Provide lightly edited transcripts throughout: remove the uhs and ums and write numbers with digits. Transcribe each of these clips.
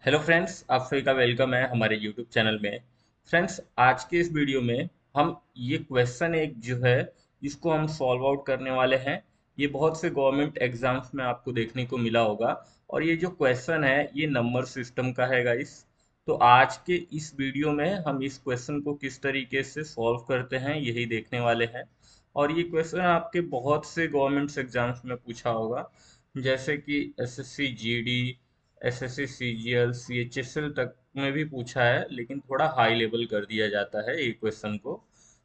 Hello friends, आप सभी का वेलकम है हमारे यूट्यूब चैनल में। फ्रेंड्स, आज के इस वीडियो में हम ये क्वेश्चन एक जो है इसको हम सॉल्व आउट करने वाले हैं। ये बहुत से गवर्नमेंट एग्जाम्स में आपको देखने को मिला होगा और ये जो क्वेश्चन है ये नंबर सिस्टम का है गाइस। तो आज के इस वीडियो में हम इस क्वेश्चन को किस तरीके से सॉल्व करते हैं यही देखने वाले हैं। और ये क्वेश्चन आपके बहुत से गवर्नमेंट एग्जाम्स में पूछा होगा, जैसे कि SSC GD, SSC CGL CHSL तक में भी पूछा है, लेकिन थोड़ा हाई लेवल कर दिया जाता है ये क्वेश्चन को।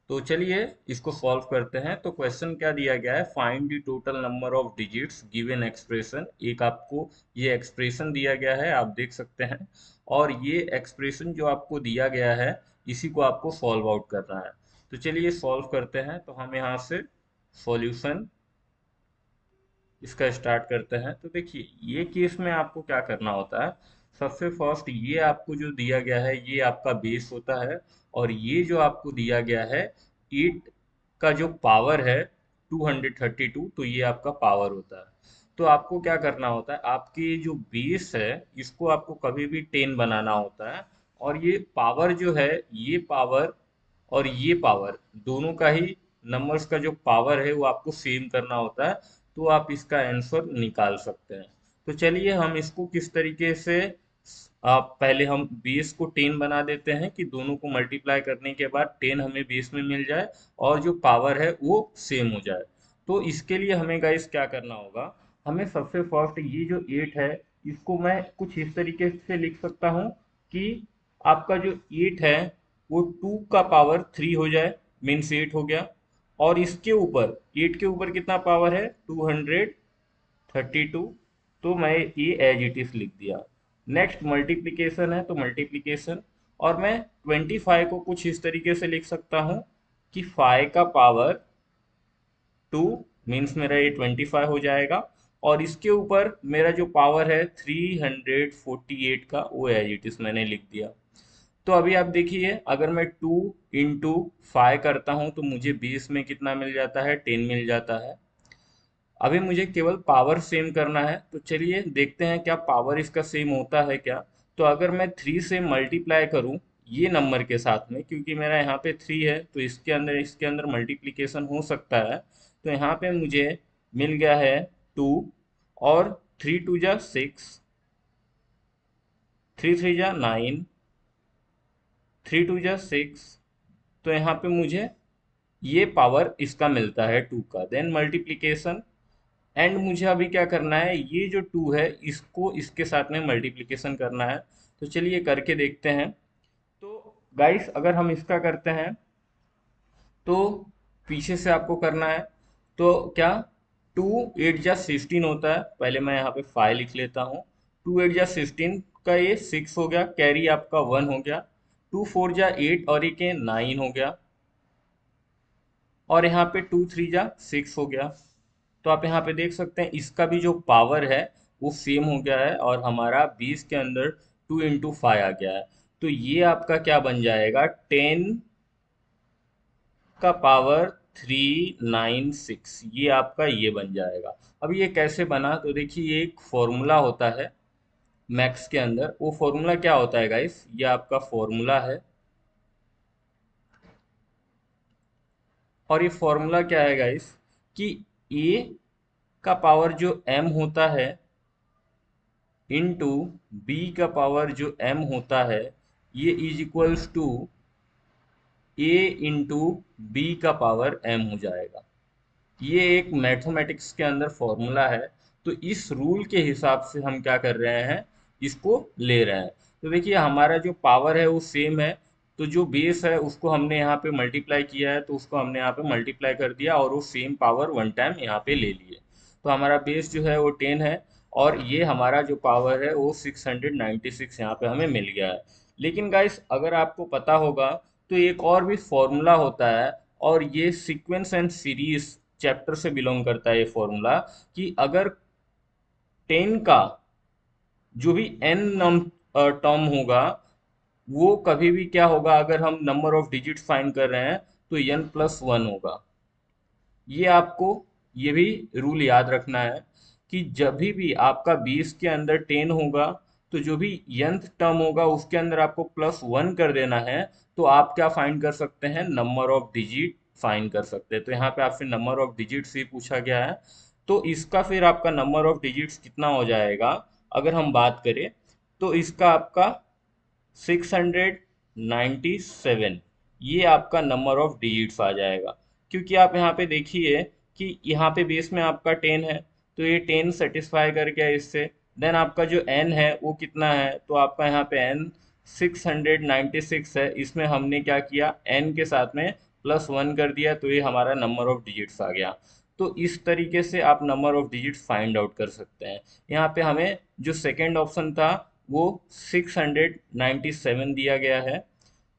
तो चलिए इसको सॉल्व करते हैं। तो क्वेश्चन क्या दिया गया है, find the total number of digits given expression. एक आपको ये एक्सप्रेशन दिया गया है, आप देख सकते हैं, और ये एक्सप्रेशन जो आपको दिया गया है इसी को आपको सॉल्व आउट करना है। तो चलिए सॉल्व करते हैं। तो हम यहाँ से सॉल्यूशन इसका स्टार्ट करते हैं। तो देखिए ये केस में आपको क्या करना होता है, सबसे फर्स्ट ये आपको जो दिया गया है ये आपका बेस होता है, और ये जो आपको दिया गया है 8 का जो पावर है 232, तो ये आपका पावर होता है। तो आपको क्या करना होता है, आपकी जो बेस है इसको आपको कभी भी 10 बनाना होता है, और ये पावर जो है ये पावर और ये पावर दोनों का ही नंबर्स का जो पावर है वो आपको सेम करना होता है। तो आप इसका आंसर निकाल सकते हैं। तो चलिए हम इसको किस तरीके से, आप पहले हम बेस को 10 बना देते हैं कि दोनों को मल्टीप्लाई करने के बाद 10 हमें बेस में मिल जाए और जो पावर है वो सेम हो जाए। तो इसके लिए हमें गाइस क्या करना होगा, हमें सबसे फर्स्ट ये जो 8 है इसको मैं कुछ इस तरीके से लिख सकता हूँ कि आपका जो 8 है वो 2 का पावर 3 हो जाए, मीन्स 8 हो गया। और इसके ऊपर 8 के ऊपर कितना पावर है 232, तो मैं ये एज इट इज लिख दिया। नेक्स्ट मल्टीप्लिकेशन है, तो मल्टीप्लिकेशन, और मैं 25 को कुछ इस तरीके से लिख सकता हूँ कि 5 का पावर 2, मीन्स मेरा ये 25 हो जाएगा। और इसके ऊपर मेरा जो पावर है 348 का वो एज इट इज मैंने लिख दिया। तो अभी आप देखिए, अगर मैं 2 × 5 करता हूँ तो मुझे बेस में कितना मिल जाता है, 10 मिल जाता है। अभी मुझे केवल पावर सेम करना है, तो चलिए देखते हैं क्या पावर इसका सेम होता है क्या। तो अगर मैं 3 से मल्टीप्लाई करूं ये नंबर के साथ में, क्योंकि मेरा यहाँ पे 3 है तो इसके अंदर मल्टीप्लिकेशन हो सकता है, तो यहाँ पे मुझे मिल गया है 2, और 3 × 2 = 6, 3 × 3 = 9, 3 × 2 = 6। तो यहाँ पे मुझे ये पावर इसका मिलता है 2 का। देन मल्टीप्लिकेशन, एंड मुझे अभी क्या करना है, ये जो 2 है इसको इसके साथ में मल्टीप्लिकेशन करना है। तो चलिए करके देखते हैं। तो गाइस अगर हम इसका करते हैं तो पीछे से आपको करना है। तो क्या 2 × 8 = 16 होता है, पहले मैं यहाँ पे 5 लिख लेता हूँ। 2 × 8 = 16 का ये 6 हो गया, कैरी आपका 1 हो गया। 2 × 4 = 8 और एक 9 हो गया, और यहाँ पे 2 × 3 = 6 हो गया। तो आप यहाँ पे देख सकते हैं इसका भी जो पावर है वो सेम हो गया है, और हमारा 20 के अंदर 2 × 5 आ गया है। तो ये आपका क्या बन जाएगा, 10 का पावर 396, ये आपका ये बन जाएगा। अब ये कैसे बना, तो देखिए ये एक फॉर्मूला होता है मैथ्स के अंदर। वो फॉर्मूला क्या होता है गाइस, ये आपका फॉर्मूला है, और ये फॉर्मूला क्या है गाइस कि ए का पावर जो m होता है इनटू बी का पावर जो m होता है, ये is equals to a into B का पावर m हो जाएगा। ये एक मैथमेटिक्स के अंदर फॉर्मूला है। तो इस रूल के हिसाब से हम क्या कर रहे हैं, इसको ले रहे हैं। तो देखिए हमारा जो पावर है वो सेम है, तो जो बेस है उसको हमने यहाँ पे मल्टीप्लाई किया है, तो उसको हमने यहाँ पे मल्टीप्लाई कर दिया और वो सेम पावर वन टाइम यहाँ पे ले लिए। तो हमारा बेस जो है वो 10 है, और ये हमारा जो पावर है वो 696 यहाँ पे हमें मिल गया है। लेकिन गाइस अगर आपको पता होगा तो एक और भी फॉर्मूला होता है, और ये सीक्वेंस एंड सीरीज चैप्टर से बिलोंग करता है ये फॉर्मूला, कि अगर 10 का जो भी n टर्म होगा वो कभी भी क्या होगा, अगर हम नंबर ऑफ डिजिट फाइंड कर रहे हैं तो n+1 होगा। ये आपको ये भी रूल याद रखना है कि जब भी आपका 20 के अंदर 10 होगा तो जो भी nth टर्म होगा उसके अंदर आपको +1 कर देना है। तो आप क्या फाइंड कर सकते हैं, नंबर ऑफ डिजिट फाइंड कर सकते हैं। तो यहाँ पे आपसे नंबर ऑफ डिजिट्स ही पूछा गया है। तो इसका फिर आपका नंबर ऑफ डिजिट्स कितना हो जाएगा, अगर हम बात करें तो इसका आपका 697, ये आपका नंबर ऑफ डिजिट्स आ जाएगा। क्योंकि आप यहाँ पे देखिए कि यहाँ पे बेस में आपका 10 है, तो ये 10 सेटिस्फाई कर गया इससे। देन आपका जो n है वो कितना है, तो आपका यहाँ पे n 696 है। इसमें हमने क्या किया, n के साथ में +1 कर दिया, तो ये हमारा नंबर ऑफ डिजिट्स आ गया। तो इस तरीके से आप number of digits find out कर सकते हैं। यहाँ पे हमें जो सेकेंड ऑप्शन था वो 697 दिया गया है,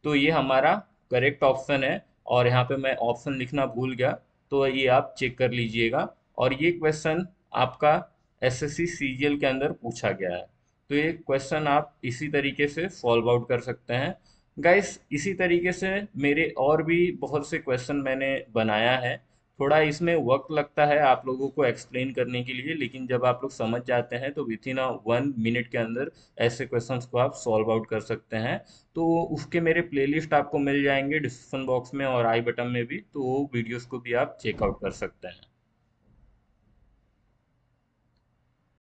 तो ये हमारा करेक्ट ऑप्शन है। और यहाँ पे मैं ऑप्शन लिखना भूल गया, तो ये आप चेक कर लीजिएगा। और ये क्वेश्चन आपका एसएससी सीजीएल के अंदर पूछा गया है। तो ये क्वेश्चन आप इसी तरीके से सॉल्व आउट कर सकते हैं गाइस। इसी तरीके से मेरे और भी बहुत से क्वेश्चन मैंने बनाया है। थोड़ा इसमें वक्त लगता है आप लोगों को एक्सप्लेन करने के लिए, लेकिन जब आप लोग समझ जाते हैं तो विथ इन 1 मिनट के अंदर ऐसे क्वेश्चंस को आप सॉल्व आउट कर सकते हैं। तो उसके मेरे प्लेलिस्ट आपको मिल जाएंगे डिस्क्रिप्शन बॉक्स में और आई बटन में भी, तो वो वीडियोस को भी आप चेकआउट कर सकते हैं।